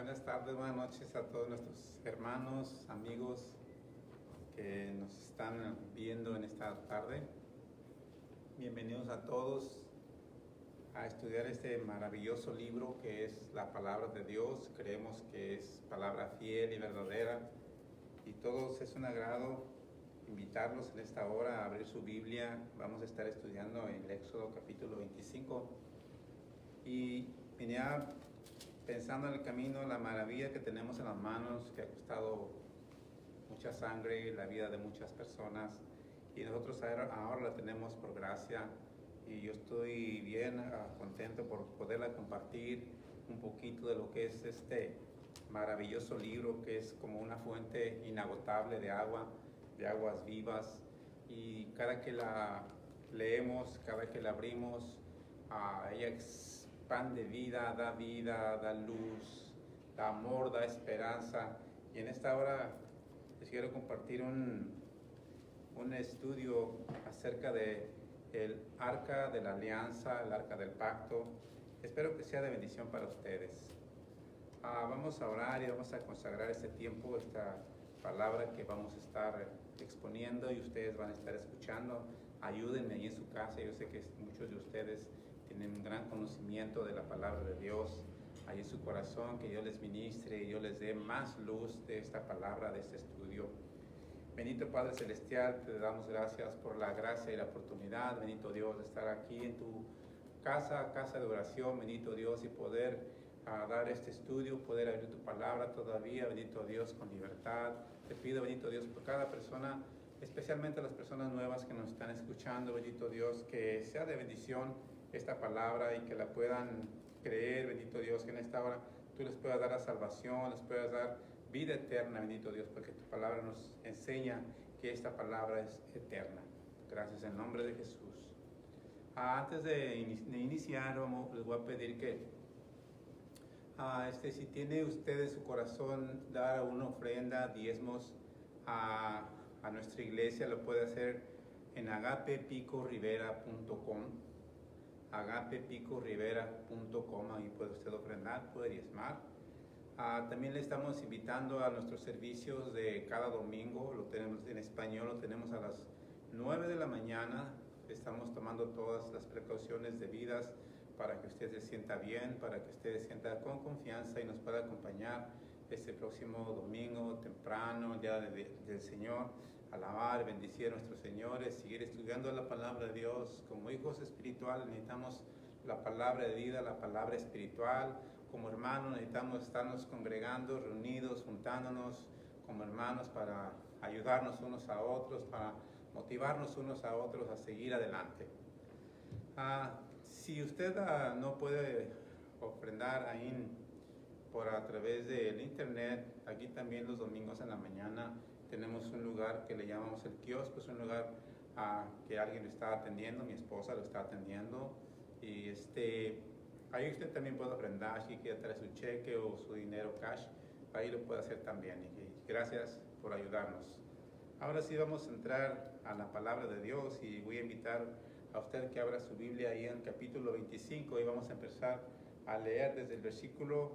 Buenas tardes, buenas noches a todos nuestros hermanos, amigos que nos están viendo en esta tarde. Bienvenidos a todos a estudiar este maravilloso libro que es la palabra de Dios. Creemos que es palabra fiel y verdadera, y todos es un agrado invitarlos en esta hora a abrir su Biblia. Vamos a estar estudiando el Éxodo capítulo 25 y venía pensando en el camino la maravilla que tenemos en las manos, que ha costado mucha sangre, la vida de muchas personas, y nosotros ahora la tenemos por gracia, y yo estoy bien contento por poderla compartir un poquito de lo que es este maravilloso libro, que es como una fuente inagotable de agua, de aguas vivas, y cada que la leemos, cada que la abrimos, ella expande vida, da luz, da amor, da esperanza. Y en esta hora les quiero compartir un estudio acerca de el arca de la alianza, el arca del pacto. Espero que sea de bendición para ustedes. Vamos a orar y vamos a consagrar este tiempo, esta palabra que vamos a estar exponiendo y ustedes van a estar escuchando. Ayúdenme ahí en su casa. Yo sé que muchos de ustedes tienen un gran conocimiento de la palabra de Dios ahí en su corazón. Que Dios les ministre y Dios les dé más luz de esta palabra, de este estudio. Bendito Padre Celestial, te damos gracias por la gracia y la oportunidad, bendito Dios, de estar aquí en tu casa de oración, bendito Dios, y poder dar este estudio, poder abrir tu palabra todavía, bendito Dios, con libertad. Te pido, bendito Dios, por cada persona, especialmente las personas nuevas que nos están escuchando, bendito Dios, que sea de bendición esta palabra y que la puedan creer, bendito Dios, que en esta hora tú les puedas dar la salvación, les puedas dar vida eterna, bendito Dios, porque tu palabra nos enseña que esta palabra es eterna. Gracias en nombre de Jesús. Antes de iniciar, les voy a pedir que si tiene usted en su corazón dar una ofrenda, diezmos a nuestra iglesia, lo puede hacer en agapepicorivera.com, agapepicorivera.com. Ahí puede usted ofrendar, puede diezmar. También le estamos invitando a nuestros servicios de cada domingo. Lo tenemos en español, lo tenemos a las 9 de la mañana. Estamos tomando todas las precauciones debidas para que usted se sienta bien, para que usted se sienta con confianza y nos pueda acompañar este próximo domingo temprano, el día del Señor, alabar, bendecir a nuestros señores, seguir estudiando la palabra de Dios. Como hijos espirituales necesitamos la palabra de vida, la palabra espiritual. Como hermanos necesitamos estarnos congregando, reunidos, juntándonos como hermanos para ayudarnos unos a otros, para motivarnos unos a otros a seguir adelante. Si usted no puede ofrendar ahí a través del internet, aquí también los domingos en la mañana tenemos un lugar que le llamamos el kiosco. Es un lugar que alguien lo está atendiendo, mi esposa lo está atendiendo, y ahí usted también puede ofrendar. Si quiere traer su cheque o su dinero cash, ahí lo puede hacer también. Y gracias por ayudarnos. Ahora sí vamos a entrar a la palabra de Dios, y voy a invitar a usted que abra su Biblia ahí en el capítulo 25, y vamos a empezar a leer desde el versículo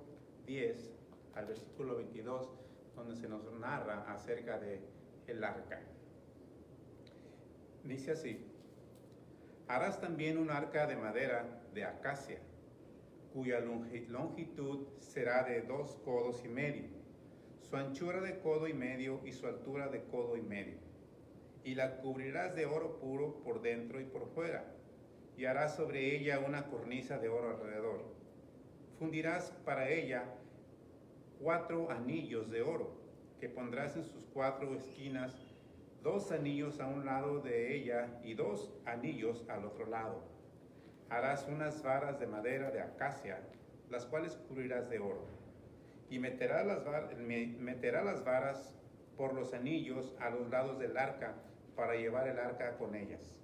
10 al versículo 22, donde se nos narra acerca de el arca. Dice así: harás también un arca de madera de acacia, cuya longitud será de 2 codos y medio, su anchura de codo y medio y su altura de codo y medio. Y la cubrirás de oro puro por dentro y por fuera, y harás sobre ella una cornisa de oro alrededor. Fundirás para ella 4 anillos de oro, que pondrás en sus 4 esquinas, 2 anillos a un lado de ella y 2 anillos al otro lado. Harás unas varas de madera de acacia, las cuales cubrirás de oro, y meterás las varas por los anillos a los lados del arca, para llevar el arca con ellas.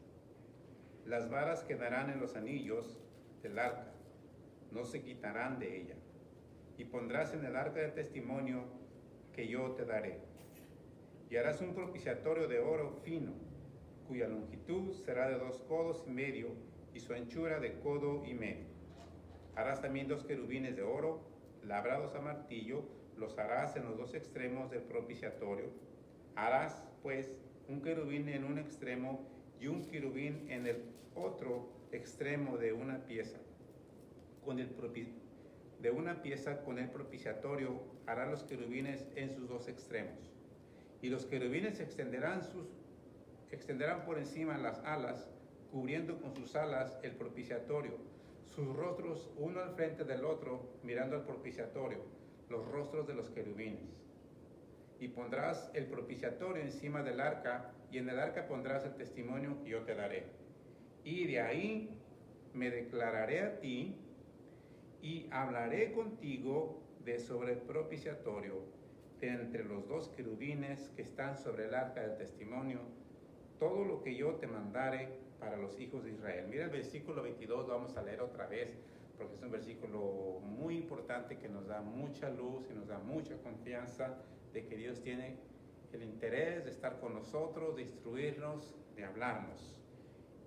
Las varas quedarán en los anillos del arca, no se quitarán de ella. Y pondrás en el arca de testimonio que yo te daré. Y harás un propiciatorio de oro fino, cuya longitud será de 2 codos y medio y su anchura de codo y medio. Harás también 2 querubines de oro labrados a martillo, los harás en los dos extremos del propiciatorio. Harás, pues, un querubín en un extremo y un querubín en el otro extremo de una pieza. Con el propiciatorio hará los querubines en sus dos extremos. Y los querubines extenderán por encima las alas, cubriendo con sus alas el propiciatorio, sus rostros uno al frente del otro, mirando al propiciatorio, los rostros de los querubines. Y pondrás el propiciatorio encima del arca, y en el arca pondrás el testimonio que yo te daré. Y de ahí me declararé a ti, y hablaré contigo sobre el propiciatorio, de entre los dos querubines que están sobre el arca del testimonio, todo lo que yo te mandare para los hijos de Israel. Mira el versículo 22, lo vamos a leer otra vez, porque es un versículo muy importante que nos da mucha luz y nos da mucha confianza de que Dios tiene el interés de estar con nosotros, de instruirnos, de hablarnos.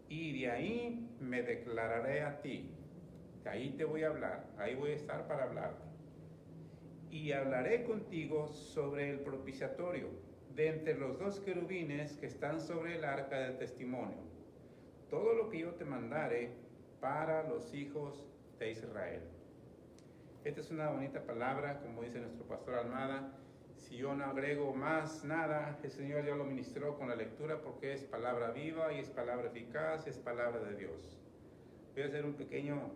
Y de ahí me declararé a ti, de ahí te voy a hablar, ahí voy a estar para hablarte. Y hablaré contigo sobre el propiciatorio, de entre los dos querubines que están sobre el arca del testimonio, todo lo que yo te mandare para los hijos de Israel. Esta es una bonita palabra, como dice nuestro pastor Almada. Si yo no agrego más nada, el Señor ya lo ministró con la lectura, porque es palabra viva y es palabra eficaz, es palabra de Dios. Voy a hacer un pequeño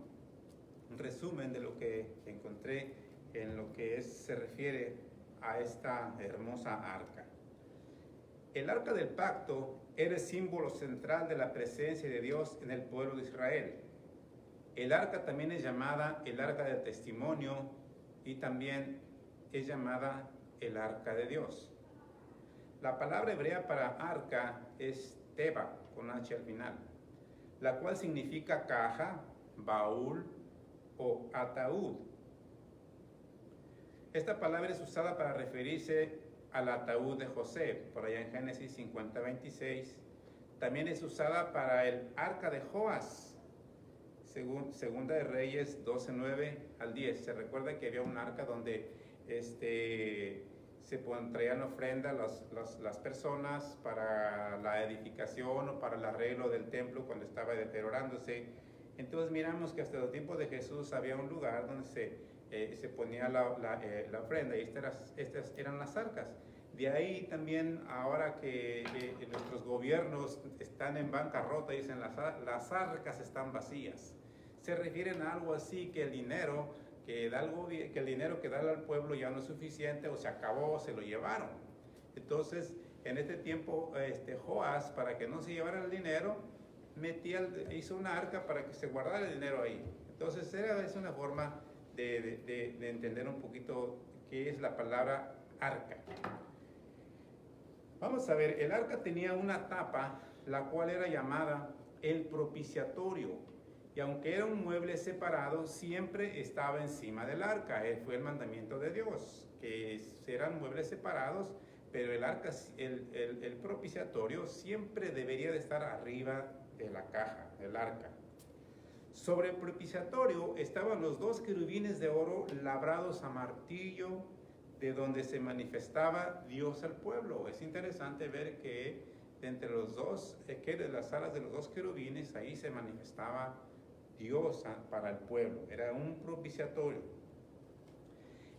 resumen de lo que encontré en lo que se refiere a esta hermosa arca. El arca del pacto era el símbolo central de la presencia de Dios en el pueblo de Israel. El arca también es llamada el arca del testimonio y también es llamada el arca de Dios. La palabra hebrea para arca es teba, con H al final, la cual significa caja, baúl o ataúd. Esta palabra es usada para referirse al ataúd de José, por allá en Génesis 50:26. También es usada para el arca de Joás, Segunda de Reyes 12:9 al 10. Se recuerda que había un arca donde se traían ofrenda las personas para la edificación o para el arreglo del templo cuando estaba deteriorándose. Entonces miramos que hasta los tiempos de Jesús había un lugar donde se ponía la ofrenda, y estas eran las arcas. De ahí también, ahora que nuestros gobiernos están en bancarrota, dicen las arcas están vacías. Se refieren a algo así, que el dinero que da al pueblo ya no es suficiente, o se acabó, se lo llevaron. Entonces, en este tiempo, Joás, para que no se llevara el dinero, hizo una arca para que se guardara el dinero ahí. Entonces, es una forma de entender un poquito qué es la palabra arca. Vamos a ver, el arca tenía una tapa, la cual era llamada el propiciatorio. Y aunque era un mueble separado, siempre estaba encima del arca. Fue el mandamiento de Dios, que eran muebles separados, pero el arca, el propiciatorio siempre debería de estar arriba de la caja, del arca. Sobre el propiciatorio estaban los dos querubines de oro labrados a martillo, de donde se manifestaba Dios al pueblo. Es interesante ver que entre los dos, que de las alas de los dos querubines, ahí se manifestaba Dios para el pueblo. Era un propiciatorio.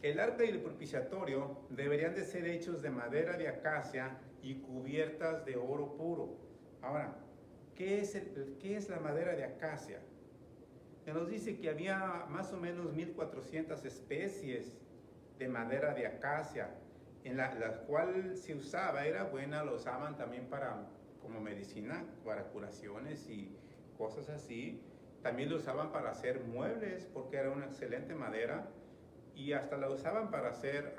El arca y el propiciatorio deberían de ser hechos de madera de acacia y cubiertas de oro puro. Ahora, ¿qué es la madera de acacia? Se nos dice que había más o menos 1400 especies de madera de acacia, en la cual se usaba, era buena, lo usaban también como medicina, para curaciones y cosas así. También lo usaban para hacer muebles, porque era una excelente madera, y hasta la usaban para hacer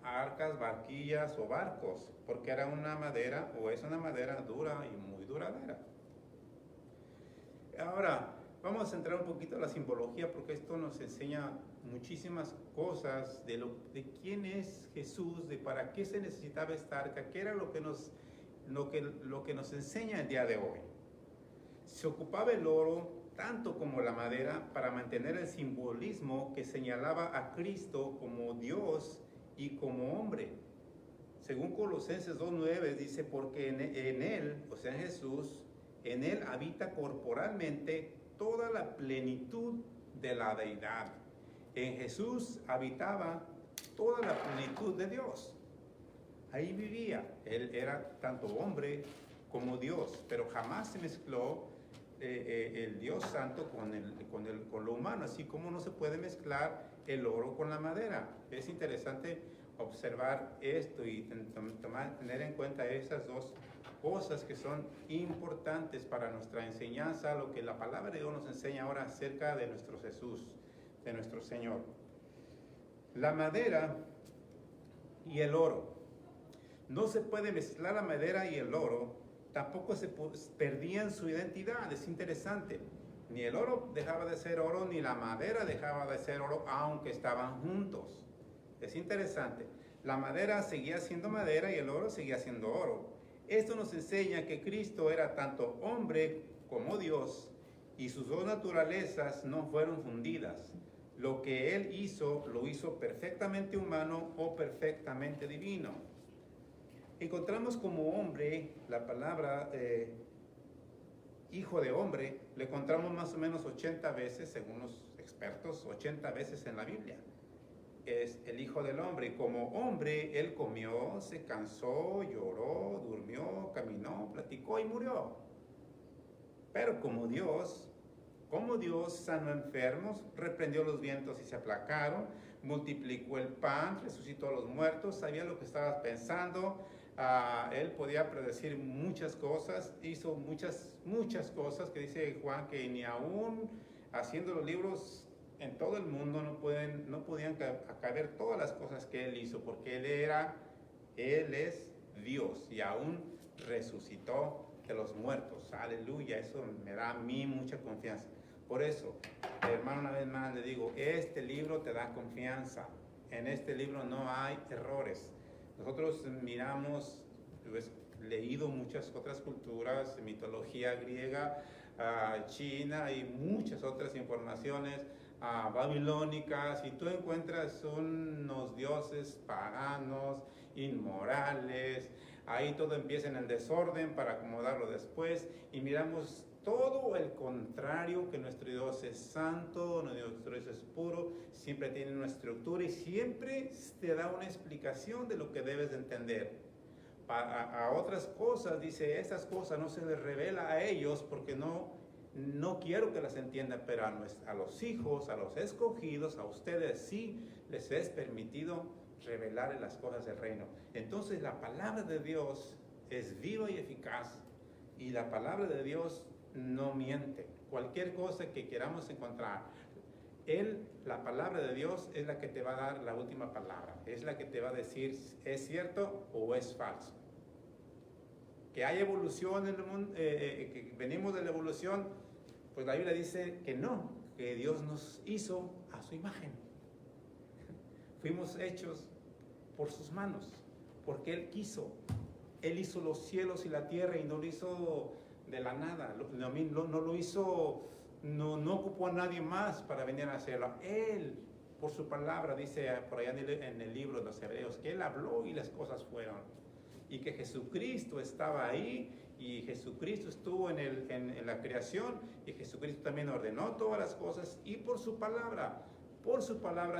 arcas, barquillas o barcos, porque era una madera, o es una madera dura y muy duradera. Ahora, vamos a entrar un poquito a la simbología, porque esto nos enseña muchísimas cosas de quién es Jesús, de para qué se necesitaba esta arca, qué era lo que nos enseña el día de hoy. Se ocupaba el oro tanto como la madera para mantener el simbolismo que señalaba a Cristo como Dios y como hombre. Según Colosenses 2:9 dice, porque en Él, o sea en Jesús, en Él habita corporalmente toda la plenitud de la deidad. En Jesús habitaba toda la plenitud de Dios. Ahí vivía. Él era tanto hombre como Dios, pero jamás se mezcló el Dios santo con lo humano, así como no se puede mezclar el oro con la madera. Es interesante observar esto y tener en cuenta esas dos cosas que son importantes para nuestra enseñanza, lo que la palabra de Dios nos enseña ahora acerca de nuestro Jesús, de nuestro Señor. La madera y el oro. No se puede mezclar la madera y el oro, tampoco perdían su identidad. Es interesante. Ni el oro dejaba de ser oro, ni la madera dejaba de ser oro, aunque estaban juntos. Es interesante. La madera seguía siendo madera y el oro seguía siendo oro. Esto nos enseña que Cristo era tanto hombre como Dios y sus dos naturalezas no fueron fundidas. Lo que Él hizo, lo hizo perfectamente humano o perfectamente divino. Encontramos como hombre la palabra hijo de hombre, le encontramos más o menos 80 veces, según los expertos, 80 veces en la Biblia. Es el hijo del hombre. Y como hombre, él comió, se cansó, lloró, durmió, caminó, platicó y murió. Pero como Dios sanó enfermos, reprendió los vientos y se aplacaron, multiplicó el pan, resucitó a los muertos, sabía lo que estabas pensando. Él podía predecir muchas cosas, hizo muchas cosas que dice Juan que ni aún haciendo los libros en todo el mundo no podían caber todas las cosas que Él hizo, porque Él es Dios y aún resucitó de los muertos. Aleluya, eso me da a mí mucha confianza. Por eso, hermano, una vez más le digo, este libro te da confianza. En este libro no hay errores. Nosotros miramos, pues, leído muchas otras culturas, mitología griega, china y muchas otras informaciones babilónicas, y tú encuentras unos dioses paganos, inmorales. Ahí todo empieza en el desorden para acomodarlo después, y miramos todo el contrario, que nuestro Dios es santo, nuestro Dios es puro, siempre tiene una estructura y siempre te da una explicación de lo que debes de entender. A otras cosas dice, estas cosas no se les revela a ellos porque no quiero que las entiendan, pero a los hijos, a los escogidos, a ustedes sí les es permitido revelar las cosas del reino. Entonces la palabra de Dios es viva y eficaz, y la palabra de Dios no miente. Cualquier cosa que queramos encontrar, la palabra de Dios es la que te va a dar la última palabra, es la que te va a decir es cierto o es falso. Que hay evolución en el mundo, que venimos de la evolución, pues la Biblia dice que no, que Dios nos hizo a su imagen. Fuimos hechos por sus manos, porque Él quiso. Él hizo los cielos y la tierra y no lo hizo de la nada, no lo hizo, no ocupó a nadie más para venir a hacerlo. Él, por su palabra, dice por allá en el libro de los Hebreos, que Él habló y las cosas fueron. Y que Jesucristo estaba ahí, y Jesucristo estuvo en la creación, y Jesucristo también ordenó todas las cosas, y por su palabra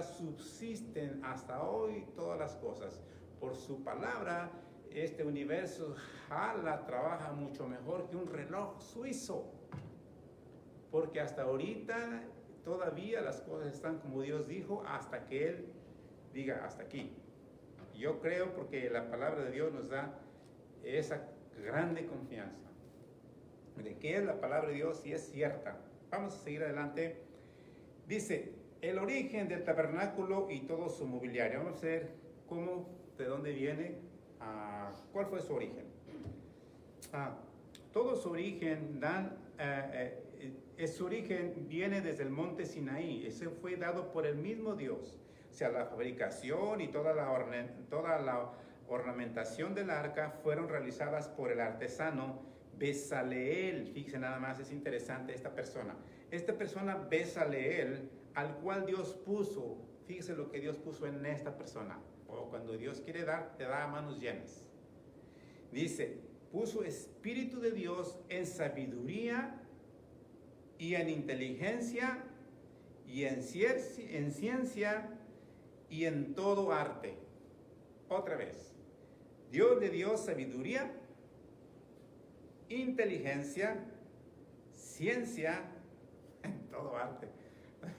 subsisten hasta hoy todas las cosas. Por su palabra, este universo trabaja mucho mejor que un reloj suizo, porque hasta ahorita todavía las cosas están como Dios dijo, hasta que Él diga hasta aquí. Yo creo, porque la palabra de Dios nos da esa grande confianza de que es la palabra de Dios y es cierta. Vamos a seguir adelante. Dice, el origen del tabernáculo y todo su mobiliario. Vamos a ver de dónde viene, cuál fue su origen. Todo su origen su origen viene desde el monte Sinaí. Ese fue dado por el mismo Dios. O sea, la fabricación y toda la ornamentación del arca fueron realizadas por el artesano Bezaleel, fíjense nada más, es interesante esta persona. Esta persona Bezaleel, al cual Dios puso, fíjese lo que Dios puso en esta persona. O cuando Dios quiere dar, te da a manos llenas. Dice, puso espíritu de Dios en sabiduría y en inteligencia y en ciencia y en todo arte. Otra vez, Dios le dio sabiduría, inteligencia, ciencia, en todo arte.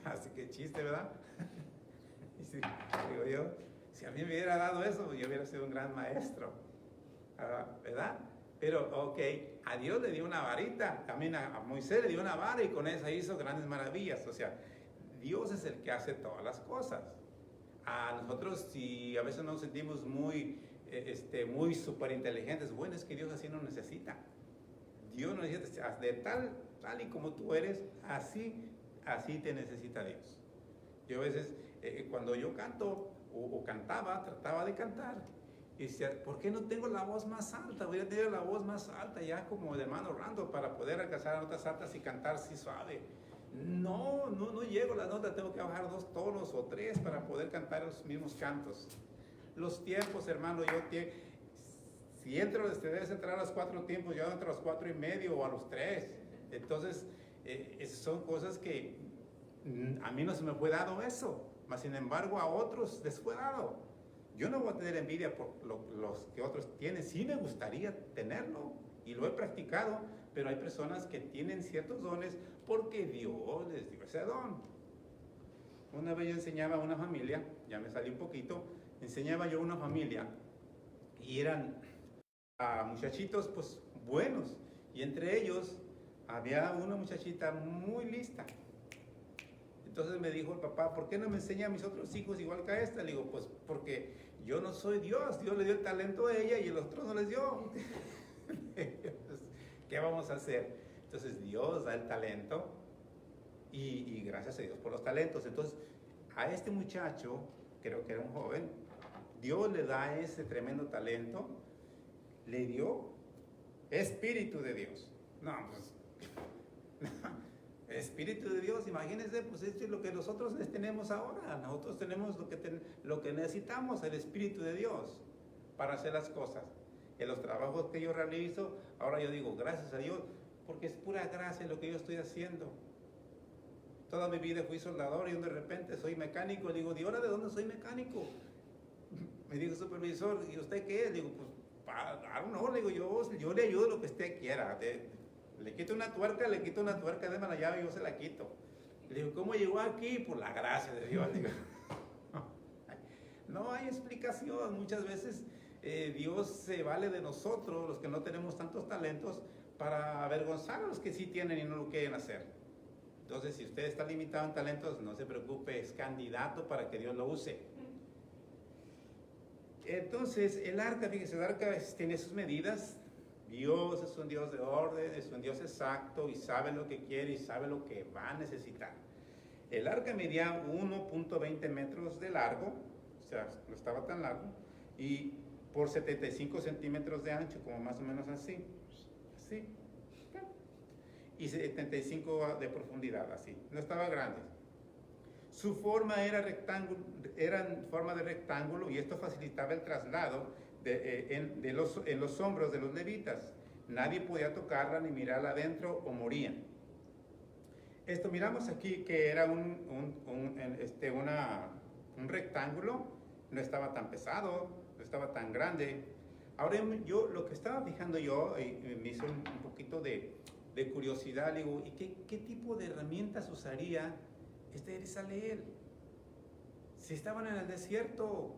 Así que chiste, ¿verdad? Y si, digo yo, si a mí me hubiera dado eso, yo hubiera sido un gran maestro, ¿verdad? Pero, ok, a Dios le dio una varita, también a Moisés le dio una vara y con esa hizo grandes maravillas. O sea, Dios es el que hace todas las cosas. A nosotros, si a veces nos sentimos muy súper inteligentes, bueno, es que Dios así no necesita. Dios no necesita, de tal y como tú eres, así te necesita Dios. Yo a veces, cuando yo canto o cantaba, trataba de cantar, y decía, ¿por qué no tengo la voz más alta? Voy a tener la voz más alta ya como el hermano Orlando para poder alcanzar notas altas y cantar así suave. No llego a la nota, tengo que bajar 2 tonos o 3 para poder cantar los mismos cantos. Los tiempos, hermano, si entro, debes entrar a los 4 tiempos, yo entro a los 4 y medio o a los 3. Entonces, esas son cosas que a mí no se me fue dado eso, mas sin embargo a otros les fue dado. Yo no voy a tener envidia por los que otros tienen, sí me gustaría tenerlo y lo he practicado, pero hay personas que tienen ciertos dones porque Dios les dio ese don. Una vez yo enseñaba a una familia, ya me salí un poquito, enseñaba yo a una familia y eran muchachitos pues buenos, y entre ellos había una muchachita muy lista. Entonces me dijo el papá, ¿por qué no me enseña a mis otros hijos igual que a esta? Le digo, pues porque yo no soy Dios, Dios le dio el talento a ella y el otro no les dio. ¿Qué vamos a hacer? Entonces Dios da el talento y gracias a Dios por los talentos. Entonces a este muchacho, creo que era un joven, Dios le da ese tremendo talento, le dio Espíritu de Dios. No, pues... Espíritu de Dios, imagínense, pues esto es lo que nosotros tenemos ahora. Nosotros tenemos lo que necesitamos, el Espíritu de Dios, para hacer las cosas. En los trabajos que yo realizo, ahora yo digo, gracias a Dios, porque es pura gracia lo que yo estoy haciendo. Toda mi vida fui soldador y de repente soy mecánico. Le digo, ¿y ahora de dónde soy mecánico? Me dijo el supervisor, ¿y usted qué es? Le digo, pues, no, le digo, yo le ayudo lo que usted quiera. Le quito una tuerca, déme la llave y yo se la quito. Le digo, ¿cómo llegó aquí? Por la gracia de Dios. Digo, no hay explicación. Muchas veces Dios se vale de nosotros, los que no tenemos tantos talentos, para avergonzar a los que sí tienen y no lo quieren hacer. Entonces, si usted está limitado en talentos, no se preocupe, es candidato para que Dios lo use. Entonces, el arca, fíjese, el arca tiene sus medidas. Dios es un Dios de orden, es un Dios exacto y sabe lo que quiere y sabe lo que va a necesitar. El arca medía 1.20 metros de largo, o sea, no estaba tan largo, y por 75 centímetros de ancho, como más o menos así, y 75 de profundidad, así, no estaba grande. Su forma era en forma de rectángulo y esto facilitaba el traslado en los hombros de los levitas. Nadie podía tocarla ni mirarla adentro o morían. Esto miramos aquí que era un rectángulo, no estaba tan pesado, no estaba tan grande. Ahora yo lo que estaba fijando yo, me hizo un poquito de curiosidad, le digo, ¿y qué tipo de herramientas usaría Bezaleel? Si estaban en el desierto,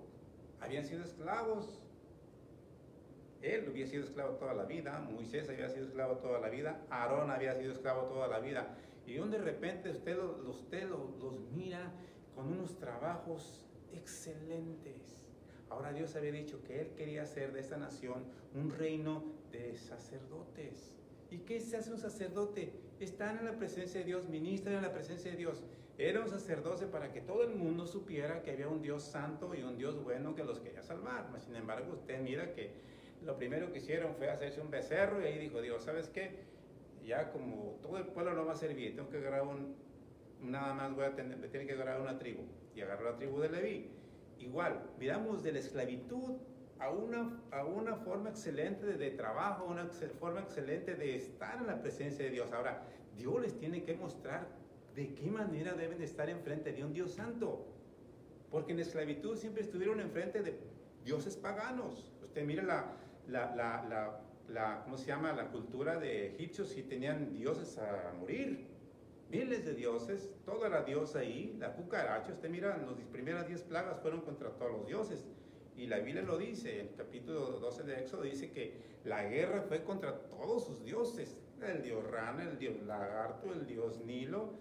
habían sido esclavos. Él había sido esclavo toda la vida, Moisés había sido esclavo toda la vida, Aarón había sido esclavo toda la vida. Y de repente usted los mira con unos trabajos excelentes. Ahora Dios había dicho que Él quería hacer de esta nación un reino de sacerdotes. ¿Y qué se hace un sacerdote? Están en la presencia de Dios, ministran en la presencia de Dios. Era un sacerdote para que todo el mundo supiera que había un Dios santo y un Dios bueno que los quería salvar. Sin embargo, usted mira que lo primero que hicieron fue hacerse un becerro y ahí dijo Dios, ¿sabes qué? Ya como todo el pueblo no va a servir, tengo que agarrar nada más tiene que agarrar una tribu. Y agarró la tribu de Leví. Igual, miramos de la esclavitud a una forma excelente de trabajo, una forma excelente de estar en la presencia de Dios. Ahora, Dios les tiene que mostrar de qué manera deben de estar enfrente de un Dios santo. Porque en la esclavitud siempre estuvieron enfrente de dioses paganos. Usted mire ¿cómo se llama? La cultura de egipcios, y tenían dioses a morir. Miles de dioses, toda la diosa ahí, la cucaracha. Usted mira, las primeras 10 plagas fueron contra todos los dioses. Y la Biblia lo dice, en el capítulo 12 de Éxodo dice que la guerra fue contra todos sus dioses. El dios rana, el dios lagarto, el dios Nilo,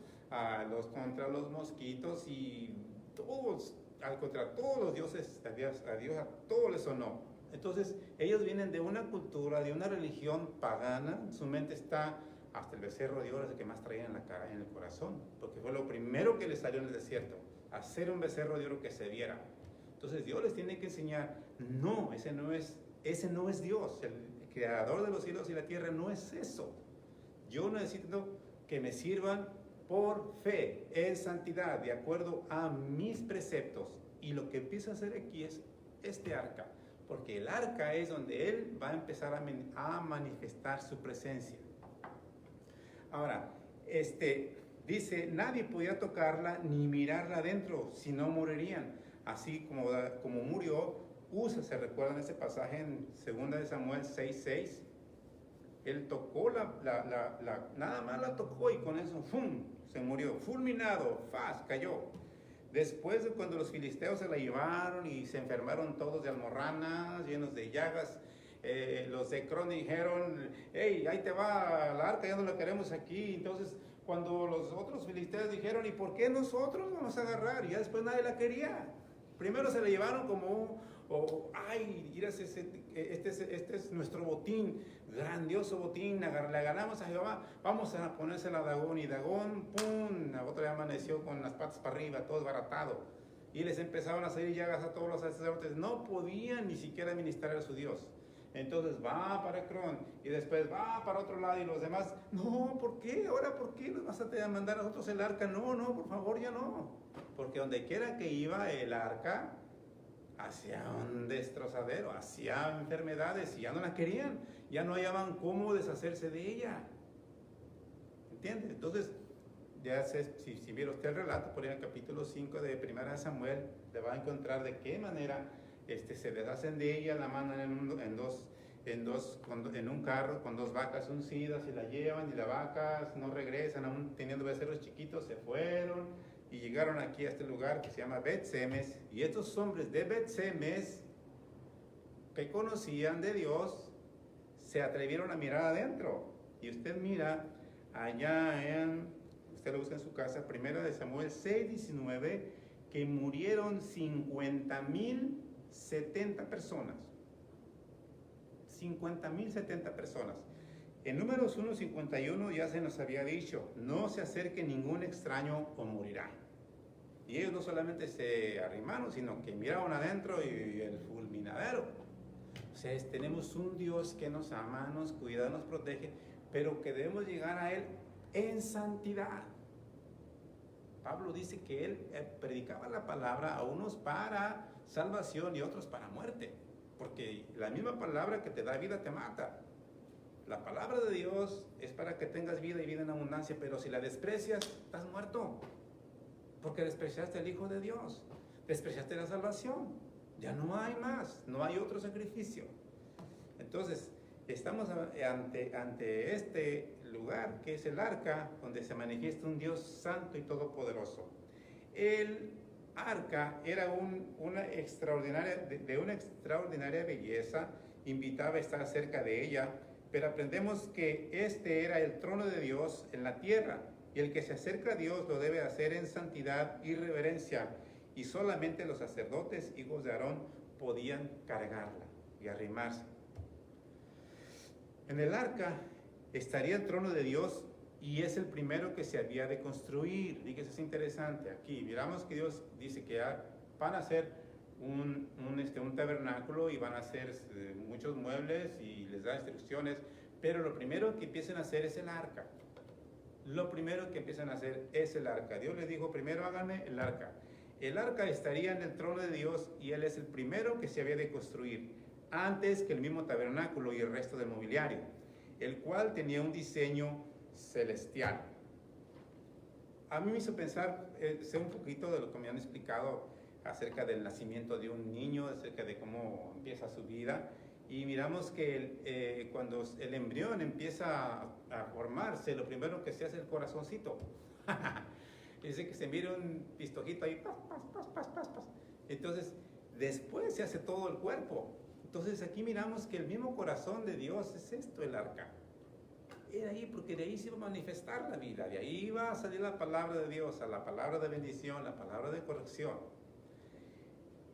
contra los mosquitos y todos, contra todos los dioses, a Dios a todos les sonó. Entonces, ellos vienen de una cultura, de una religión pagana, su mente está hasta el becerro de oro, es el que más traían en el corazón, porque fue lo primero que les salió en el desierto, hacer un becerro de oro que se viera. Entonces Dios les tiene que enseñar, no, ese no es Dios, el creador de los cielos y la tierra no es eso. Yo necesito que me sirvan por fe, en santidad, de acuerdo a mis preceptos. Y lo que empieza a hacer aquí es este arca, porque el arca es donde Él va a empezar a manifestar su presencia. Ahora, dice, nadie podía tocarla ni mirarla adentro, si no morirían. Así como murió Usa, ¿se recuerdan ese pasaje en 2 de Samuel 6:6? Él tocó nada más la tocó y con eso, ¡fum!, se murió, fulminado, cayó. Después de cuando los filisteos se la llevaron y se enfermaron todos de almorranas, llenos de llagas, los de Ecrón dijeron, hey, ahí te va la arca, ya no la queremos aquí. Entonces, cuando los otros filisteos dijeron, ¿y por qué nosotros vamos a agarrar? Y ya después nadie la quería. Primero se la llevaron como, este es nuestro botín, grandioso botín, le ganamos a Jehová, vamos a ponérsela a Dagón. Y Dagón, ¡pum!, otro día amaneció con las patas para arriba, todo desbaratado. Y les empezaron a salir llagas a todos los sacerdotes, no podían ni siquiera ministrar a su Dios. Entonces va para Ecrón y después va para otro lado y los demás, no, ¿por qué? Ahora, ¿por qué nos vas a mandar a nosotros el arca? No, por favor, ya no. Porque donde quiera que iba el arca, hacía un destrozadero, hacía enfermedades y ya no la querían, ya no hallaban cómo deshacerse de ella. ¿Entiende? Entonces, ya sé, si viera usted el relato, por ahí en el capítulo 5 de 1 Samuel, le va a encontrar de qué manera se deshacen de ella, la mandan en un carro con 2 vacas uncidas y la llevan, y las vacas no regresan, aún teniendo becerros chiquitos, se fueron y llegaron aquí a este lugar que se llama Bet-Semes. Y estos hombres de Bet-Semes, que conocían de Dios, se atrevieron a mirar adentro. Y usted mira allá usted lo busca en su casa, 1 de Samuel 6:19, que murieron 50,070 personas. 50,070 personas. En Números 1:51 ya se nos había dicho, no se acerque ningún extraño o morirá. Y ellos no solamente se arrimaron, sino que miraron adentro y el fulminadero. O sea, tenemos un Dios que nos ama, nos cuida, nos protege, pero que debemos llegar a Él en santidad. Pablo dice que él predicaba la palabra a unos para salvación y otros para muerte, porque la misma palabra que te da vida te mata. La palabra de Dios es para que tengas vida y vida en abundancia, pero si la desprecias, estás muerto, porque despreciaste al Hijo de Dios, despreciaste la salvación, ya no hay más, no hay otro sacrificio. Entonces, estamos ante este lugar que es el arca, donde se manifiesta un Dios santo y todopoderoso. El arca era una extraordinaria belleza, invitaba a estar cerca de ella, pero aprendemos que este era el trono de Dios en la tierra, y el que se acerca a Dios lo debe hacer en santidad y reverencia, y solamente los sacerdotes, hijos de Aarón, podían cargarla y arrimarse. En el arca estaría el trono de Dios, y es el primero que se había de construir. Fíjese, es interesante aquí. Miramos que Dios dice que van a hacer un tabernáculo y van a hacer muchos muebles y les da instrucciones, pero lo primero que empiezan a hacer es el arca. Lo primero que empiezan a hacer es el arca. Dios les dijo, primero háganme el arca. El arca estaría en el trono de Dios y Él es el primero que se había de construir, antes que el mismo tabernáculo y el resto del mobiliario, el cual tenía un diseño celestial. A mí me hizo pensar, sé un poquito de lo que me han explicado acerca del nacimiento de un niño, acerca de cómo empieza su vida. Y miramos que cuando el embrión empieza a formarse, lo primero que se hace es el corazoncito. Dice que se mira un pistojito ahí, pas, pas, pas, pas, pas, pas. Entonces, después se hace todo el cuerpo. Entonces, aquí miramos que el mismo corazón de Dios es esto, el arca. Era ahí, porque de ahí se iba a manifestar la vida, de ahí iba a salir la palabra de Dios, a la palabra de bendición, la palabra de corrección.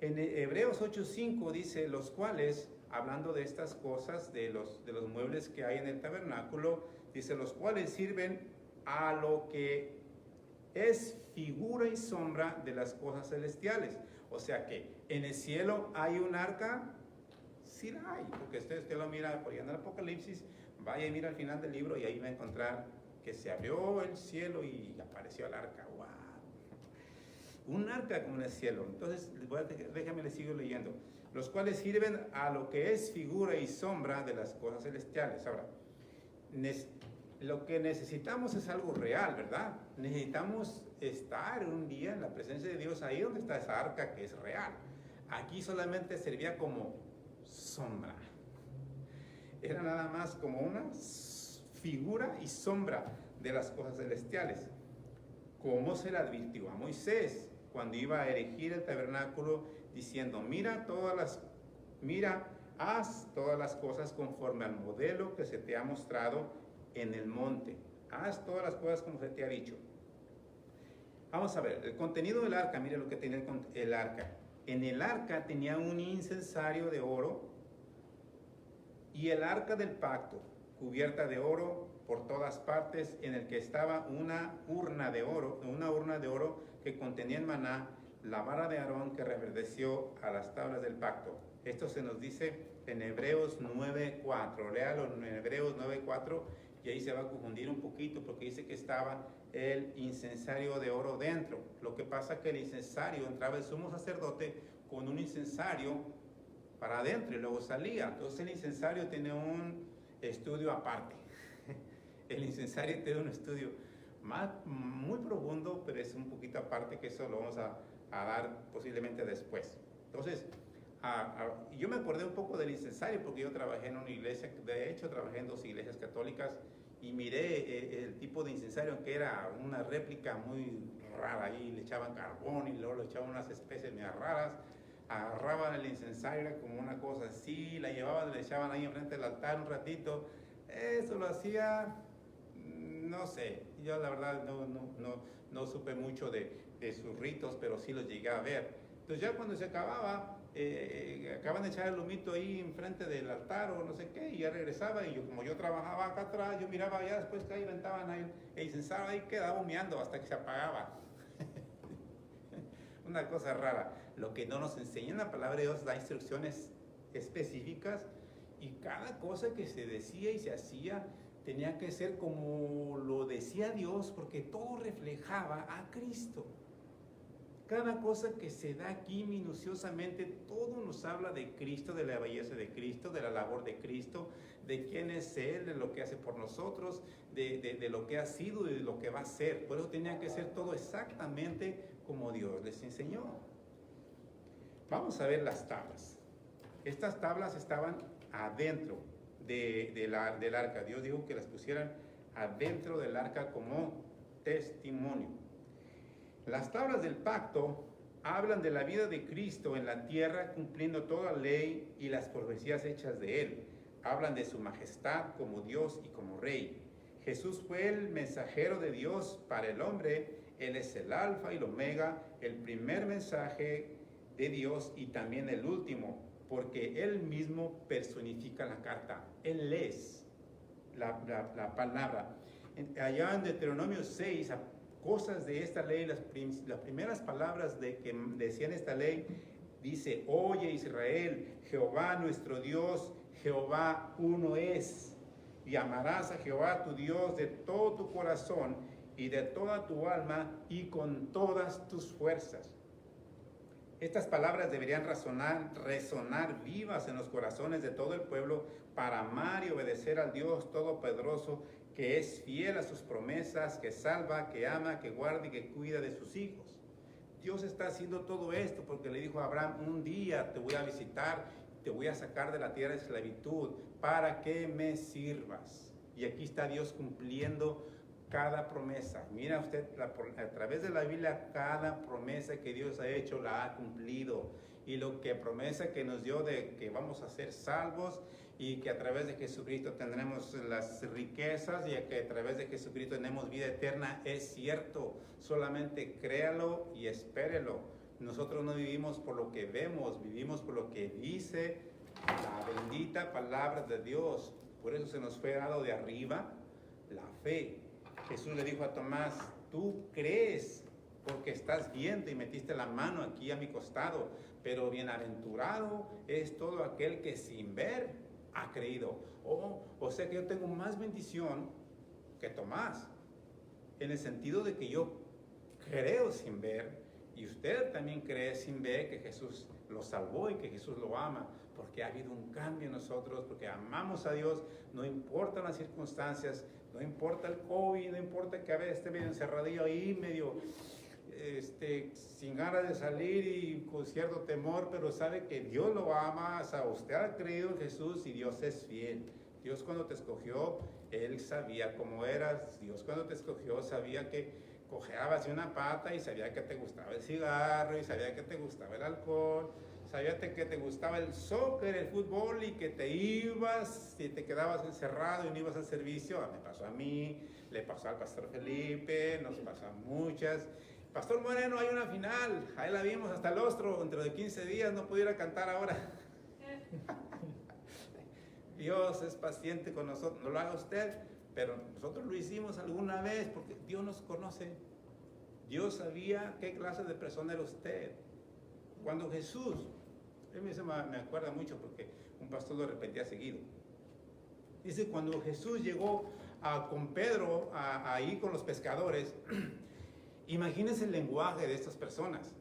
En Hebreos 8:5 dice, los cuales, hablando de estas cosas, de los muebles que hay en el tabernáculo, dice, los cuales sirven a lo que es figura y sombra de las cosas celestiales. O sea que en el cielo hay un arca, sí la hay, porque usted lo mira por allá en el Apocalipsis, vaya y mira al final del libro y ahí va a encontrar que se abrió el cielo y apareció el arca. ¡Wow! Un arca como en el cielo. Entonces, déjame le sigo leyendo. Los cuales sirven a lo que es figura y sombra de las cosas celestiales. Ahora, lo que necesitamos es algo real, ¿verdad? Necesitamos estar un día en la presencia de Dios, ahí donde está esa arca que es real. Aquí solamente servía como sombra. Era nada más como una figura y sombra de las cosas celestiales. Como se le advirtió a Moisés cuando iba a erigir el tabernáculo, diciendo, haz todas las cosas conforme al modelo que se te ha mostrado en el monte. Haz todas las cosas como se te ha dicho. Vamos a ver, el contenido del arca, mire lo que tenía el arca. En el arca tenía un incensario de oro y el arca del pacto, cubierta de oro por todas partes, en el que estaba una urna de oro que contenía el maná, la vara de Aarón que reverdeció a las tablas del pacto. Esto se nos dice en Hebreos 9:4. Léalo en Hebreos 9:4 y ahí se va a confundir un poquito porque dice que estaba el incensario de oro dentro. Lo que pasa es que el incensario, entraba el sumo sacerdote con un incensario para adentro y luego salía. Entonces el incensario tiene un estudio aparte. El incensario tiene un estudio muy profundo, pero es un poquito aparte, que eso lo vamos a dar posiblemente después. Entonces, yo me acordé un poco del incensario porque yo trabajé en una iglesia, de hecho trabajé en 2 iglesias católicas y miré el tipo de incensario, que era una réplica muy rara. Ahí le echaban carbón y luego le echaban unas especies muy raras, agarraban el incensario, era como una cosa así, la llevaban, le echaban ahí enfrente del altar un ratito. Eso lo hacía, no sé, yo la verdad no supe mucho de sus ritos, pero sí los llegué a ver. Entonces ya cuando se acababa, acaban de echar el humito ahí enfrente del altar o no sé qué, y ya regresaba, y como yo trabajaba acá atrás, yo miraba ya después que ahí aventaban ahí el incensario, ahí quedaba humeando hasta que se apagaba. Una cosa rara. Lo que no nos enseña en la palabra de Dios da instrucciones específicas, y cada cosa que se decía y se hacía tenía que ser como lo decía Dios, porque todo reflejaba a Cristo. Cada cosa que se da aquí minuciosamente, todo nos habla de Cristo, de la belleza de Cristo, de la labor de Cristo, de quién es Él, de lo que hace por nosotros, de lo que ha sido y de lo que va a ser. Por eso tenía que ser todo exactamente como Dios les enseñó. Vamos a ver las tablas. Estas tablas estaban adentro del arca. Dios dijo que las pusieran adentro del arca como testimonio. Las tablas del pacto hablan de la vida de Cristo en la tierra, cumpliendo toda la ley y las profecías hechas de Él. Hablan de su majestad como Dios y como Rey. Jesús fue el mensajero de Dios para el hombre. Él es el alfa y el omega, el primer mensaje de Dios y también el último, porque Él mismo personifica la carta. Él es la palabra. Allá en Deuteronomio 6, cosas de esta ley, las primeras palabras que decían esta ley Dice, oye Israel, Jehová nuestro Dios, Jehová uno es. Y amarás a Jehová tu Dios de todo tu corazón y de toda tu alma y con todas tus fuerzas. Estas palabras deberían resonar vivas en los corazones de todo el pueblo para amar y obedecer al Dios Todopoderoso, que es fiel a sus promesas, que salva, que ama, que guarda y que cuida de sus hijos. Dios está haciendo todo esto porque le dijo a Abraham, un día te voy a visitar, te voy a sacar de la tierra de esclavitud para que me sirvas. Y aquí está Dios cumpliendo cada promesa. Mira usted, a través de la Biblia, cada promesa que Dios ha hecho la ha cumplido. Y lo que promesa que nos dio de que vamos a ser salvos y que a través de Jesucristo tendremos las riquezas y que a través de Jesucristo tenemos vida eterna, es cierto. Solamente créalo y espérelo. Nosotros no vivimos por lo que vemos, vivimos por lo que dice la bendita palabra de Dios. Por eso se nos fue dado de arriba la fe. Jesús le dijo a Tomás, tú crees porque estás viendo y metiste la mano aquí a mi costado, pero bienaventurado es todo aquel que sin ver ha creído. O sea que yo tengo más bendición que Tomás, en el sentido de que yo creo sin ver y usted también cree sin ver que Jesús lo salvó y que Jesús lo ama, porque ha habido un cambio en nosotros, porque amamos a Dios, no importan las circunstancias, no importa el COVID, no importa que a veces esté medio encerradillo ahí, medio sin ganas de salir y con cierto temor, pero sabe que Dios lo ama. O sea, usted ha creído en Jesús y Dios es fiel. Dios cuando te escogió, Él sabía cómo eras. Dios cuando te escogió sabía que cojeabas de una pata y sabía que te gustaba el cigarro y sabía que te gustaba el alcohol. Sabía que te gustaba el soccer, el fútbol y que te ibas y te quedabas encerrado y no ibas al servicio. Me pasó a mí, le pasó al pastor Felipe, nos pasó a muchas. Pastor Moreno, hay una final, ahí la vimos hasta el ostro, dentro de 15 días, no pudiera cantar ahora. Dios es paciente con nosotros, no lo haga usted, pero nosotros lo hicimos alguna vez porque Dios nos conoce. Dios sabía qué clase de persona era usted. Cuando Jesús, me acuerda mucho porque un pastor lo repetía seguido. Dice, cuando Jesús llegó con Pedro ahí con los pescadores, imagínense el lenguaje de estas personas.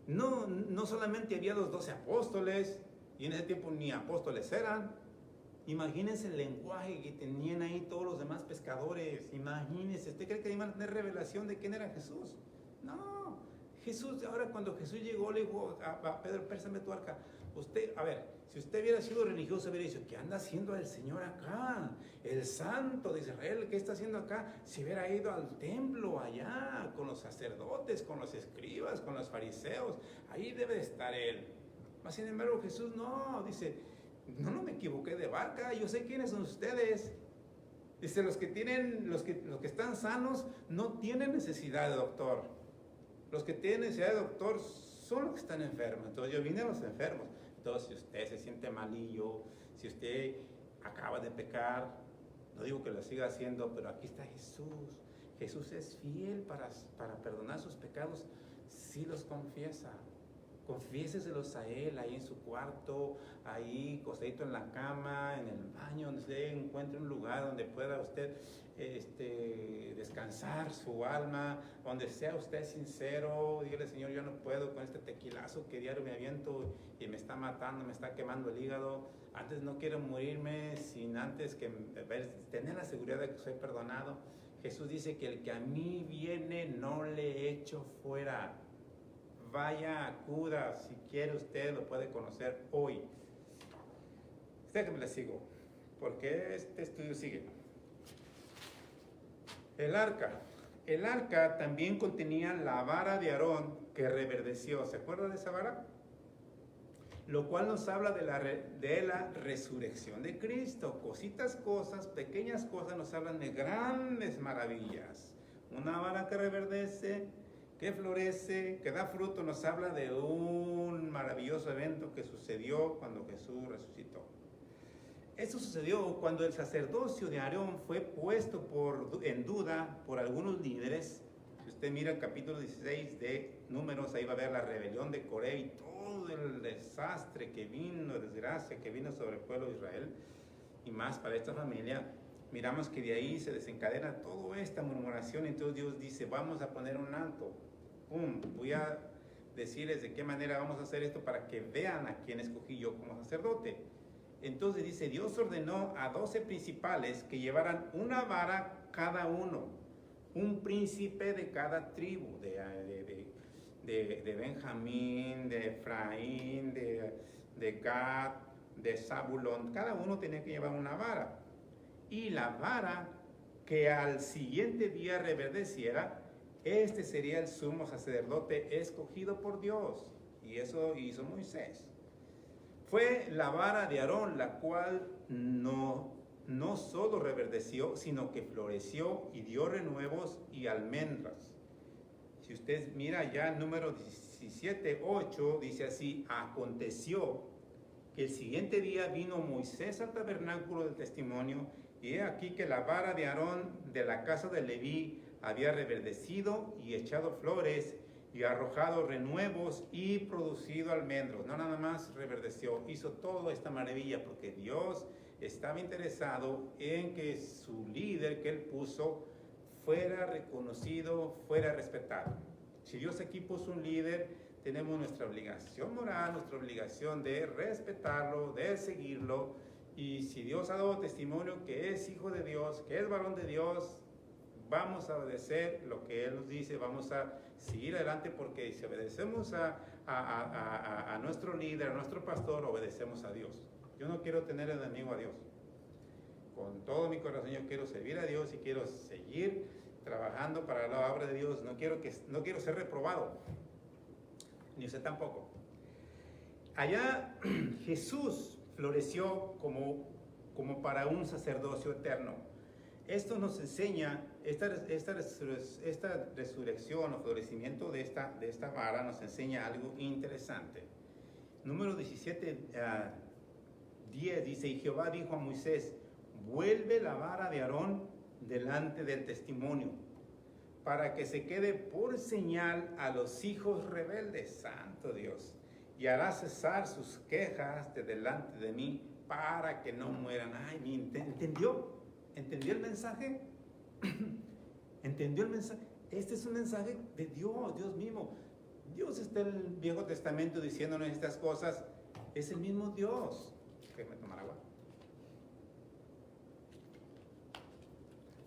No solamente había los 12 apóstoles, y en ese tiempo ni apóstoles eran. Imagínense el lenguaje que tenían ahí todos los demás pescadores. Imagínense, ¿usted cree que iban a tener revelación de quién era Jesús? No. Jesús, ahora cuando Jesús llegó, le dijo a Pedro, préstame tu arca. Usted, a ver, si usted hubiera sido religioso, hubiera dicho, ¿qué anda haciendo el Señor acá? El santo de Israel, ¿qué está haciendo acá? Si hubiera ido al templo allá, con los sacerdotes, con los escribas, con los fariseos, ahí debe estar él. Mas sin embargo, Jesús no, dice, no me equivoqué de barca, yo sé quiénes son ustedes. Dice, los que están sanos no tienen necesidad de doctor. Los que tienen necesidad de doctor son los que están enfermos. Entonces yo vine a los enfermos. Entonces si usted se siente malillo, si usted acaba de pecar, no digo que lo siga haciendo, pero aquí está Jesús. Jesús es fiel para perdonar sus pecados si los confiesa. Confiéseselos a Él, ahí en su cuarto, ahí acostadito en la cama, en el baño, donde usted encuentre un lugar donde pueda usted descansar su alma, donde sea usted sincero. Dígale, Señor, yo no puedo con este tequilazo que diario me aviento y me está matando, me está quemando el hígado. Antes no quiero morirme sin antes que tener la seguridad de que soy perdonado. Jesús dice que el que a mí viene no le echo fuera. Vaya, acuda, si quiere usted lo puede conocer hoy. Déjame le sigo, porque este estudio sigue. El arca también contenía la vara de Aarón que reverdeció. ¿Se acuerda de esa vara? Lo cual nos habla de la resurrección de Cristo. Cosas, pequeñas cosas nos hablan de grandes maravillas. Una vara que reverdece, que florece, que da fruto, nos habla de un maravilloso evento que sucedió cuando Jesús resucitó. Esto sucedió cuando el sacerdocio de Aarón fue puesto en duda por algunos líderes Si usted mira el capítulo 16 de Números, ahí va a ver la rebelión de Coré y todo el desastre que vino, desgracia que vino sobre el pueblo de Israel y más para esta familia. Miramos que de ahí se desencadena toda esta murmuración. Entonces Dios dice, vamos a poner un alto. Voy a decirles de qué manera vamos a hacer esto para que vean a quién escogí yo como sacerdote. Entonces dice, Dios ordenó a 12 principales que llevaran una vara cada uno, un príncipe de cada tribu, de Benjamín, de Efraín, de Gad, de Zabulón. Cada uno tenía que llevar una vara. Y la vara que al siguiente día reverdeciera, este sería el sumo sacerdote escogido por Dios. Y eso hizo Moisés. Fue la vara de Aarón, la cual no solo reverdeció, sino que floreció y dio renuevos y almendras. Si usted mira ya el número 17:8, dice así, aconteció que el siguiente día vino Moisés al tabernáculo del testimonio, y he aquí que la vara de Aarón de la casa de Leví había reverdecido y echado flores y arrojado renuevos y producido almendros. No nada más reverdeció, hizo toda esta maravilla porque Dios estaba interesado en que su líder que él puso fuera reconocido, fuera respetado. Si Dios aquí puso un líder, tenemos nuestra obligación moral, nuestra obligación de respetarlo, de seguirlo. Y si Dios ha dado testimonio que es hijo de Dios, que es varón de Dios, vamos a obedecer lo que Él nos dice, vamos a seguir adelante, porque si obedecemos a nuestro líder, a nuestro pastor, obedecemos a Dios. Yo no quiero tener enemigo a Dios. Con todo mi corazón yo quiero servir a Dios y quiero seguir trabajando para la obra de Dios. No quiero ser reprobado, ni usted tampoco. Allá Jesús floreció como para un sacerdocio eterno. Esto nos enseña, esta resurrección o florecimiento de esta vara nos enseña algo interesante. Número 17, 10 dice, y Jehová dijo a Moisés, vuelve la vara de Aarón delante del testimonio, para que se quede por señal a los hijos rebeldes, santo Dios, y hará cesar sus quejas de delante de mí, para que no mueran. Ay, ¿entendió? ¿Entendió el mensaje? ¿Entendió el mensaje? Este es un mensaje de Dios, Dios mismo. Dios está en el Viejo Testamento diciéndonos estas cosas. Es el mismo Dios. Déjame tomar agua.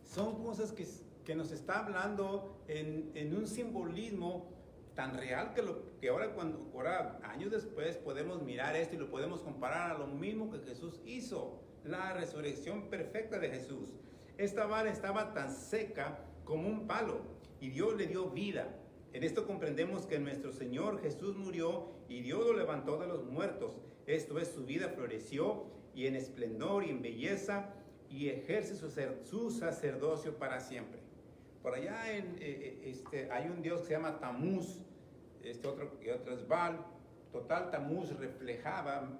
Son cosas que nos está hablando en un simbolismo tan real que ahora, años después, podemos mirar esto y lo podemos comparar a lo mismo que Jesús hizo. La resurrección perfecta de Jesús. Esta vara estaba tan seca como un palo y Dios le dio vida. En esto comprendemos que nuestro Señor Jesús murió y Dios lo levantó de los muertos. Esto es, su vida floreció y en esplendor y en belleza, y ejerce su sacerdocio para siempre. Por allá hay un Dios que se llama Tamuz, otro es Baal. Total, Tamuz reflejaba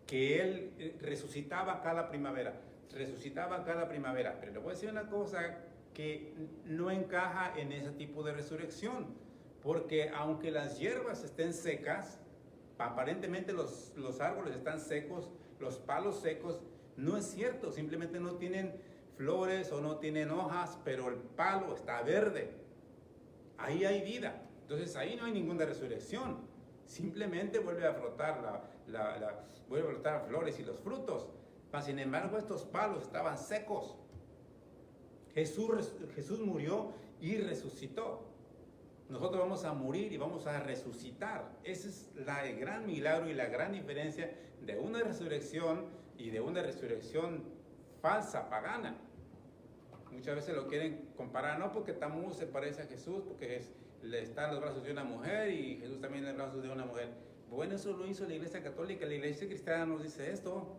que él resucitaba cada primavera. Pero le voy a decir una cosa que no encaja en ese tipo de resurrección, porque aunque las hierbas estén secas, aparentemente los árboles están secos, los palos secos, no es cierto, simplemente no tienen flores o no tienen hojas, pero el palo está verde. Ahí hay vida. Entonces ahí no hay ninguna resurrección. Simplemente vuelve a brotar vuelve a brotar flores y los frutos. Mas, sin embargo, estos palos estaban secos. Jesús murió y resucitó. Nosotros vamos a morir y vamos a resucitar. Ese es el gran milagro y la gran diferencia de una resurrección y de una resurrección falsa, pagana. Muchas veces lo quieren comparar, no porque Tamuz se parece a Jesús, porque está en los brazos de una mujer y Jesús también en los brazos de una mujer. Bueno, eso lo hizo la Iglesia Católica. La Iglesia Cristiana nos dice esto.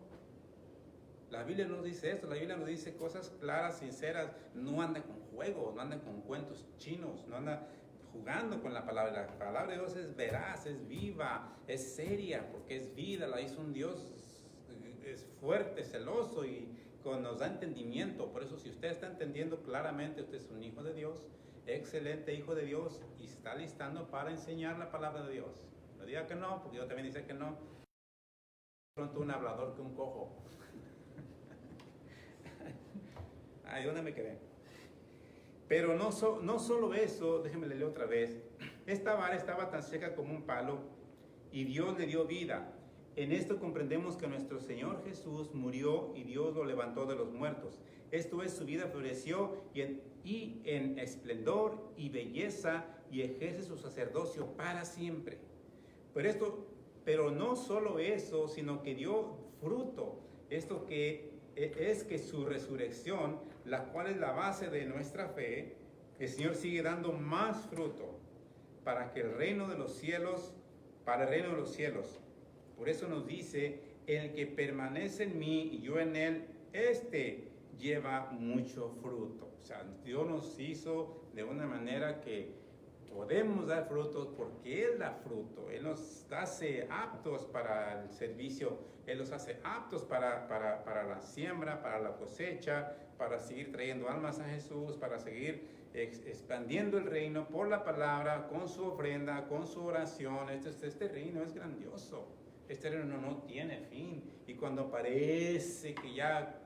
La Biblia nos dice esto. La Biblia nos dice cosas claras, sinceras. No anda con juegos, no anda con cuentos chinos, no anda jugando con la palabra. La palabra de Dios es veraz, es viva, es seria, porque es vida. La hizo un Dios, es fuerte, celoso y nos da entendimiento. Por eso, si usted está entendiendo claramente, usted es un hijo de Dios, excelente hijo de Dios y está listando para enseñar la palabra de Dios. No diga que no, porque yo también dice que no. Pronto un hablador que un cojo. Ay, ¿dónde me quedé? Pero no solo eso, déjenme leer otra vez. Esta vara estaba tan seca como un palo y Dios le dio vida. En esto comprendemos que nuestro Señor Jesús murió y Dios lo levantó de los muertos. Esto es, su vida floreció y en esplendor y belleza y ejerce su sacerdocio para siempre. Pero no solo eso, sino que dio fruto. Esto que es que su resurrección, la cual es la base de nuestra fe, el Señor sigue dando más fruto para el reino de los cielos. Por eso nos dice, el que permanece en mí y yo en él, este lleva mucho fruto. O sea, Dios nos hizo de una manera que podemos dar frutos porque Él da fruto. Él nos hace aptos para el servicio, Él nos hace aptos para la siembra, para la cosecha, para seguir trayendo almas a Jesús, para seguir expandiendo el reino por la palabra, con su ofrenda, con su oración. Este reino es grandioso. Este reino no tiene fin. Y cuando parece que ya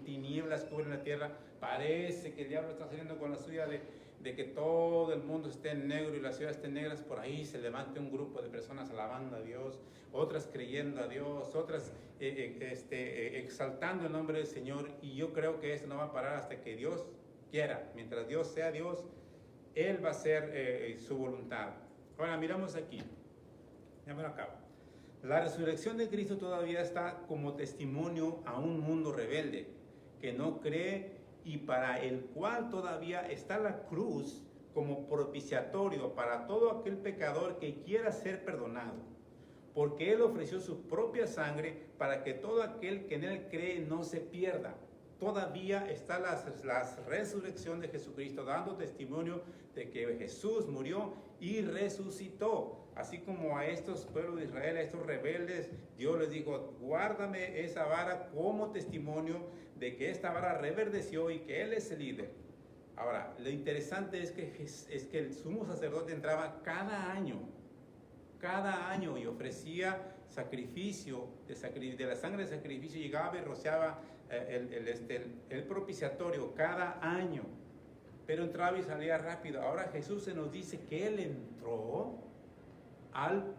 tinieblas cubren la tierra, parece que el diablo está saliendo con la suya de que todo el mundo esté en negro y las ciudades estén negras, por ahí se levante un grupo de personas alabando a Dios, otras creyendo a Dios, otras exaltando el nombre del Señor. Y yo creo que esto no va a parar hasta que Dios quiera. Mientras Dios sea Dios, Él va a hacer su voluntad. Ahora miramos aquí, ya me lo acabo. La resurrección de Cristo todavía está como testimonio a un mundo rebelde que no cree y para el cual todavía está la cruz como propiciatorio para todo aquel pecador que quiera ser perdonado. Porque Él ofreció su propia sangre para que todo aquel que en Él cree no se pierda. Todavía está la resurrección de Jesucristo dando testimonio de que Jesús murió y resucitó. Así como a estos pueblos de Israel, a estos rebeldes, Dios les dijo, guárdame esa vara como testimonio de que esta vara reverdeció y que Él es el líder. Ahora, lo interesante es que el sumo sacerdote entraba cada año y ofrecía sacrificio, de la sangre de sacrificio llegaba y rociaba el propiciatorio cada año, pero entraba y salía rápido. Ahora Jesús se nos dice que Él entró al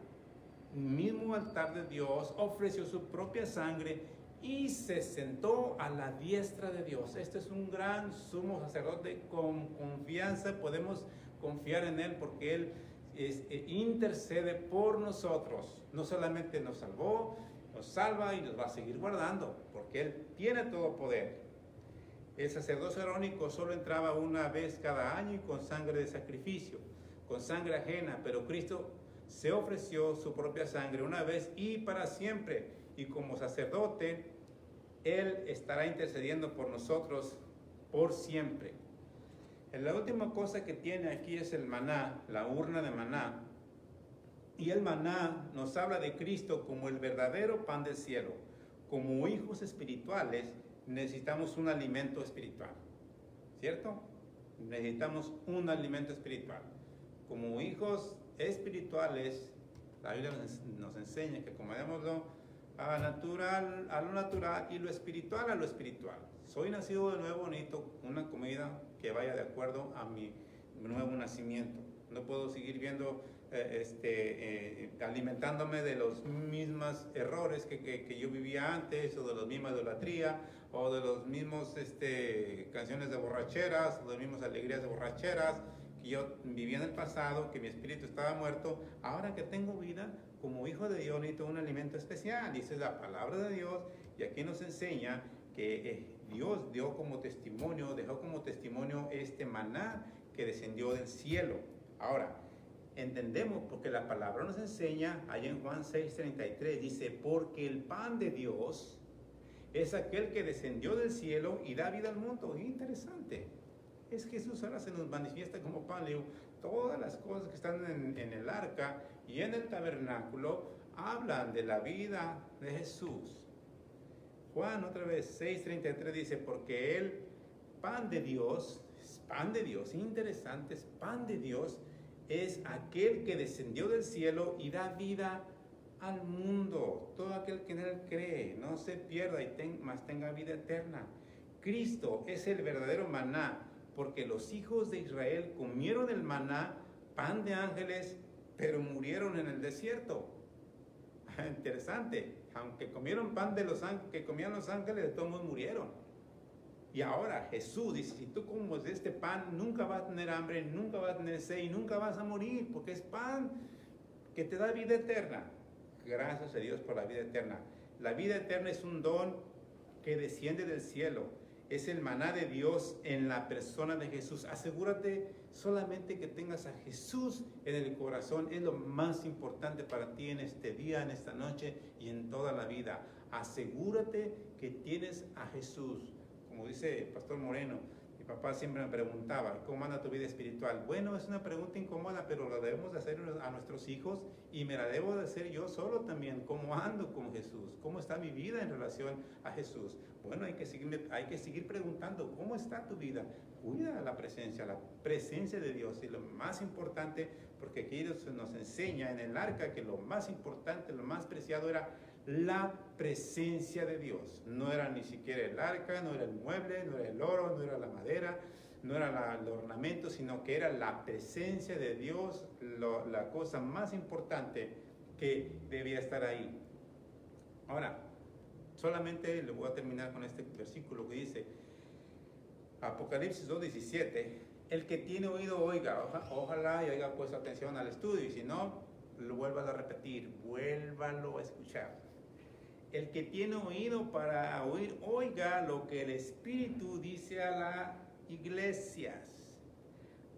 mismo altar de Dios, ofreció su propia sangre y se sentó a la diestra de Dios. Este es un gran sumo sacerdote con confianza, podemos confiar en Él porque Él intercede por nosotros. No solamente nos salvó, nos salva y nos va a seguir guardando porque Él tiene todo poder. El sacerdocio arónico solo entraba una vez cada año y con sangre de sacrificio, con sangre ajena, pero Cristo se ofreció su propia sangre una vez y para siempre, y como sacerdote Él estará intercediendo por nosotros por siempre. La última cosa que tiene aquí es el maná, la urna de maná. Y el maná nos habla de Cristo como el verdadero pan del cielo. Como hijos espirituales necesitamos un alimento espiritual, ¿cierto? Necesitamos un alimento espiritual. Como hijos espirituales, la Biblia nos enseña que comedémoslo a lo natural y lo espiritual a lo espiritual. Soy nacido de nuevo, necesito una comida que vaya de acuerdo a mi nuevo nacimiento. No puedo seguir viendo, alimentándome de los mismos errores que yo vivía antes, o de la misma idolatría, o de los mismos canciones de borracheras, o de las mismas alegrías de borracheras que yo vivía en el pasado, que mi espíritu estaba muerto. Ahora que tengo vida, como hijo de Dios, necesito un alimento especial. Dice la palabra de Dios, y aquí nos enseña que Dios dejó como testimonio este maná que descendió del cielo. Ahora, entendemos porque la palabra nos enseña, allá en Juan 6:33, dice, porque el pan de Dios es aquel que descendió del cielo y da vida al mundo. Interesante. Es Jesús, ahora se nos manifiesta como pan. Todas las cosas que están en el arca y en el tabernáculo hablan de la vida de Jesús. Juan otra vez 6:33 dice, porque el pan de Dios Es pan de Dios, interesante, es pan de Dios, es aquel que descendió del cielo y da vida al mundo. Todo aquel que en él cree, no se pierda mas tenga vida eterna. Cristo es el verdadero maná, porque los hijos de Israel comieron el maná, pan de ángeles, pero murieron en el desierto. Interesante, aunque comieron pan de que comían los ángeles, de todos murieron. Y ahora Jesús dice, si tú comes de este pan, nunca vas a tener hambre, nunca vas a tener sed y nunca vas a morir, porque es pan que te da vida eterna. Gracias a Dios por la vida eterna. La vida eterna es un don que desciende del cielo. Es el maná de Dios en la persona de Jesús. Asegúrate solamente que tengas a Jesús en el corazón. Es lo más importante para ti en este día, en esta noche y en toda la vida. Asegúrate que tienes a Jesús. Como dice el Pastor Moreno, mi papá siempre me preguntaba, ¿cómo anda tu vida espiritual? Bueno, es una pregunta incómoda, pero la debemos de hacer a nuestros hijos y me la debo de hacer yo solo también. ¿Cómo ando con Jesús? ¿Cómo está mi vida en relación a Jesús? Bueno, hay que seguir preguntando, ¿cómo está tu vida? Cuida la presencia de Dios. Y lo más importante, porque aquí nos enseña en el arca que lo más importante, lo más preciado era la presencia de Dios. No era ni siquiera el arca, no era el mueble, no era el oro, no era la madera, no era el ornamento, sino que era la presencia de Dios, la cosa más importante que debía estar ahí. Ahora, solamente le voy a terminar con este versículo que dice, Apocalipsis 2:17, el que tiene oído oiga. Ojalá y haya puesto atención al estudio, y si no, lo vuelvan a repetir, vuélvalo a escuchar. El que tiene oído para oír, oiga lo que el Espíritu dice a las iglesias.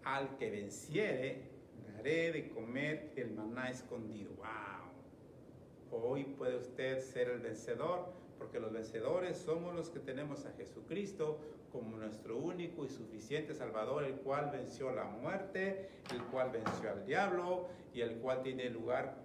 Al que venciere, daré de comer el maná escondido. ¡Wow! Hoy puede usted ser el vencedor, porque los vencedores somos los que tenemos a Jesucristo como nuestro único y suficiente Salvador, el cual venció la muerte, el cual venció al diablo y el cual tiene lugar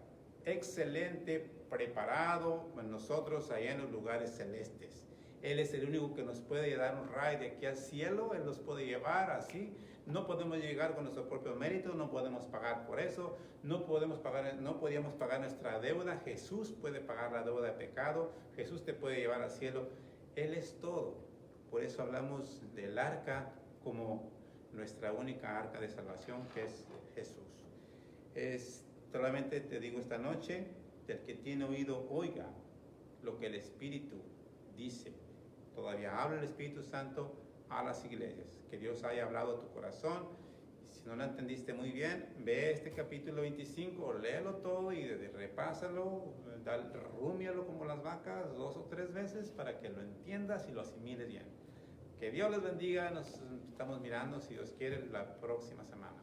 excelente preparado en nosotros allá en los lugares celestes. Él es el único que nos puede dar un ride de aquí al cielo. Él nos puede llevar así. No podemos llegar con nuestro propio mérito, no podemos pagar por eso, no podíamos pagar nuestra deuda. Jesús puede pagar la deuda de pecado, Jesús te puede llevar al cielo. Él es todo. Por eso hablamos del arca como nuestra única arca de salvación, que es Jesús. Solamente te digo esta noche, del que tiene oído, oiga lo que el Espíritu dice. Todavía habla el Espíritu Santo a las iglesias. Que Dios haya hablado a tu corazón. Si no lo entendiste muy bien, ve este capítulo 25, léelo todo y repásalo, rúmialo como las vacas 2 o 3 veces para que lo entiendas y lo asimiles bien. Que Dios les bendiga. Nos estamos mirando, si Dios quiere, la próxima semana.